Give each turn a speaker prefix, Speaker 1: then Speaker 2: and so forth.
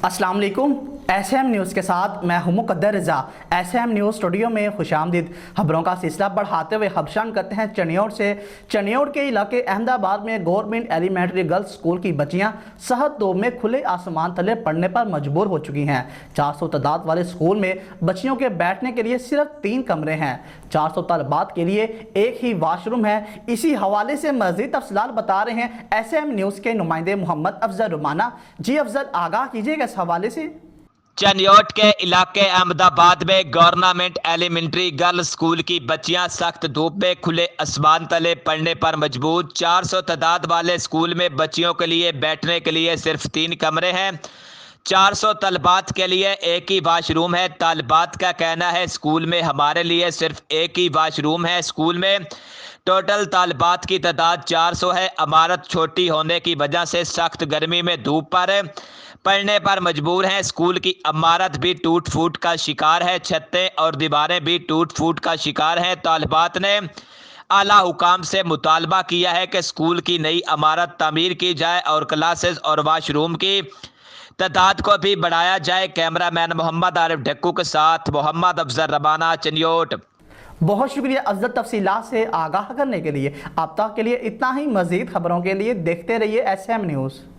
Speaker 1: अस्सलाम वालेकुम। SM news के साथ मैं हूं मुक़द्दर रज़ा। SM न्यूज़ स्टूडियो में खुशामदीद। खबरों का सिलसिला बढ़ाते हुए खबशान करते हैं चनियोड़ से। चनियोड़ के इलाके अहमदाबाद में गवर्नमेंट एलिमेंट्री गर्ल्स स्कूल की बच्चियां सहत 2 में खुले आसमान तले पढ़ने पर मजबूर हो चुकी हैं। 400 तादाद वाले स्कूल में बच्चियों के बैठने के लिए सिर्फ 3 कमरे हैं। 400 तलबात के लिए एक ही वाशरूम है। इसी हवाले से मज़ीद तफसीलात बता रहे हैं SM न्यूज़ के नुमाइंदे मोहम्मद अफजल रुमाना। जी अफजल, आगाह कीजिएगा इस हवाले से।
Speaker 2: चनियोड़ के इलाके अहमदाबाद में गवर्नमेंट एलिमेंट्री गर्ल्स स्कूल की बच्चियां सख्त धूप में खुले आसमान तले पढ़ने पर मजबूर। 400 तादाद वाले स्कूल में बच्चियों के लिए बैठने के लिए सिर्फ 3 कमरे हैं। 400 तलबात के लिए एक ही वाशरूम है। तलबात का कहना है स्कूल में हमारे लिए सिर्फ एक ही वाशरूम है। स्कूल में टोटल तालिबात की तादाद 400 है। इमारत छोटी होने की वजह से सख्त गर्मी में धूप पर पढ़ने पर मजबूर हैं। स्कूल की इमारत भी टूट फूट का शिकार है। छतें और दीवारें भी टूट फूट का शिकार हैं। तालिबात ने आला हुकाम से मुतालबा किया है कि स्कूल की नई इमारत तामीर की जाए और क्लासेस और वाशरूम की तादाद को भी बढ़ाया जाए। कैमरामैन मोहम्मद आरिफ ढक्कू के साथ मोहम्मद अफजल रबाना, चनियोड़।
Speaker 1: बहुत शुक्रिया अफजल, तफसीलात से आगाह करने के लिए। अब तक के लिए इतना ही। मज़ीद खबरों के लिए देखते रहिए SM न्यूज़।